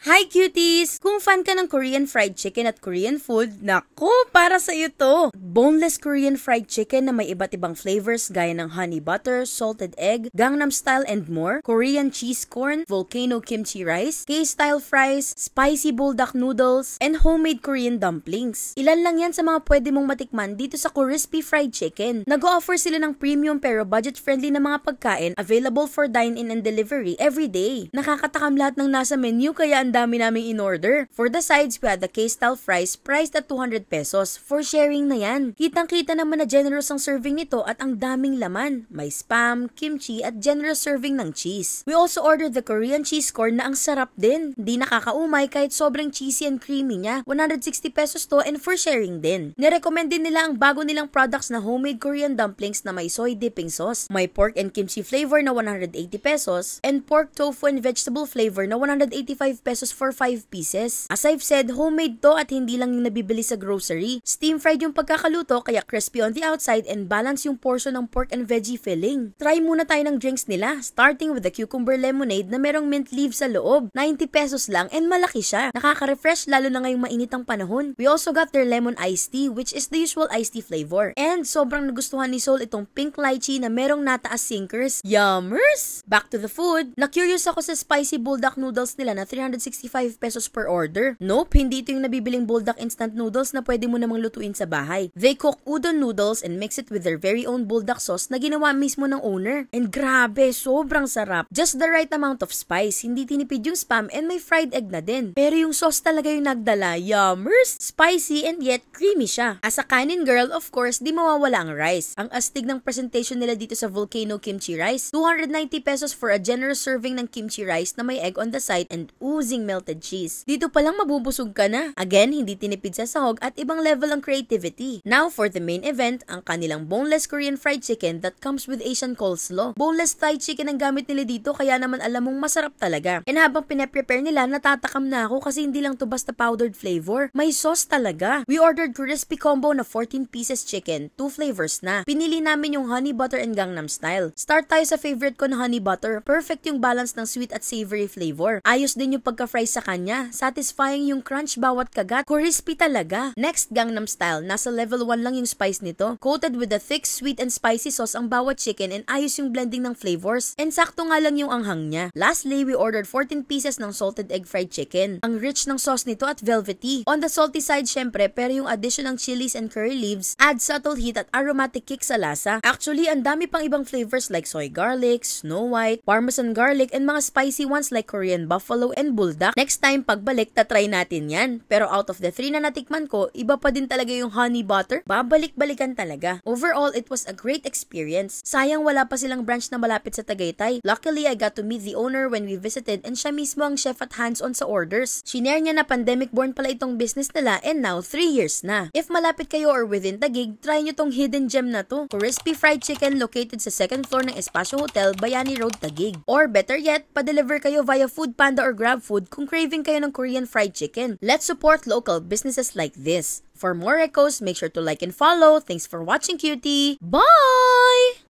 Hi cuties! Kung fan ka ng Korean fried chicken at Korean food, naku, para sa iyo to! Boneless Korean fried chicken na may iba't ibang flavors gaya ng honey butter, salted egg, Gangnam style and more, Korean cheese corn, volcano kimchi rice, K-style fries, spicy buldak noodles, and homemade Korean dumplings. Ilan lang yan sa mga pwede mong matikman dito sa Crispy Fried Chicken. Nag-o-offer sila ng premium pero budget-friendly na mga pagkain available for dine-in and delivery every day. Nakakatakam lahat ng nasa menu kaya ang dami naming in-order. For the sides, we had the K-style fries priced at 200 pesos. For sharing na yan. Kitang-kita naman na generous ang serving nito at ang daming laman. May spam, kimchi at generous serving ng cheese. We also ordered the Korean cheese corn na ang sarap din. Di nakakaumay kahit sobrang cheesy and creamy niya. 160 pesos to and for sharing din. Nirecommend din nila ang bago nilang products na homemade Korean dumplings na may soy dipping sauce. May pork and kimchi flavor na 180 pesos and pork tofu and vegetable flavor na 185 pesos for 5 pieces. As I've said, homemade to at hindi lang yung nabibili sa grocery. Steam fried yung pagkakaluto kaya crispy on the outside and balance yung portion ng pork and veggie filling. Try muna tayo ng drinks nila, starting with the cucumber lemonade na merong mint leaves sa loob. 90 pesos lang and malaki siya. Nakaka-refresh lalo na ngayong mainit ang panahon. We also got their lemon iced tea which is the usual iced tea flavor. And sobrang nagustuhan ni Sol itong pink lychee na merong nataas sinkers. Yummers! Back to the food. Na-curious ako sa spicy buldak noodles nila na 365 pesos per order. Nope, hindi ito yung nabibiling buldak instant noodles na pwede mo namang lutuin sa bahay. They cook udon noodles and mix it with their very own buldak sauce na ginawa mismo ng owner. And grabe, sobrang sarap. Just the right amount of spice. Hindi tinipid yung spam and may fried egg na din. Pero yung sauce talaga yung nagdala. Yummers! Spicy and yet creamy siya. As a kanin girl, of course, di mawawala ang rice. Ang astig ng presentation nila dito sa volcano kimchi rice. 290 pesos for a generous serving ng kimchi rice na may egg on the side and oozing melted cheese. Dito palang mabubusog ka na. Again, hindi tinipid sa sahog at ibang level ang creativity. Now for the main event, ang kanilang boneless Korean fried chicken that comes with Asian coleslaw. Boneless Thai chicken ang gamit nila dito kaya naman alam mong masarap talaga. And habang pinaprepare nila, natatakam na ako kasi hindi lang to basta powdered flavor. May sauce talaga. We ordered crispy combo na 14 pieces chicken, 2 flavors na. Pinili namin yung honey butter and Gangnam style. Start tayo sa favorite ko na honey butter. Perfect yung balance ng sweet at savory flavor. Ayos din yung pagka-fry sa kanya. Satisfying yung crunch bawat kagat. Crispy talaga. Next, Gangnam style. Nasa level 1 lang yung spice nito. Coated with a thick, sweet and spicy sauce ang bawat chicken and ayos yung blending ng flavors. And sakto nga lang yung anghang niya. Lastly, we ordered 14 pieces ng salted egg fried chicken. Ang rich ng sauce nito at velvety. On the salty side syempre, pero yung addition ng chilies and curry leaves add subtle heat at aromatic kick sa lasa. Actually, ang dami pang ibang flavors like soy garlic, snow white, parmesan garlic, and mga spicy ones like Korean buffalo and buldak. Next time, pagbalik, tatry natin yan. Pero out of the 3 na natikman ko, iba pa din talaga yung honey butter. Babalik-balikan talaga. Overall, it was a great experience. Sayang wala pa silang branch na malapit sa Tagaytay. Luckily, I got to meet the owner when we visited and siya mismo ang chef at hands-on sa orders. Shinare niya na pandemic-born pala itong business nila and now 3 years na. If malapit kayo or within Taguig, try nyo tong hidden gem na to. Crispy Fried Chicken located sa 2nd floor ng Espacio Hotel, Bayani Road, Taguig. Or better yet, pa-deliver kayo via Foodpanda or GrabFood kung craving kayo ng Korean fried chicken. Let's support local businesses like this. For more recos, make sure to like and follow. Thanks for watching, cutie. Bye!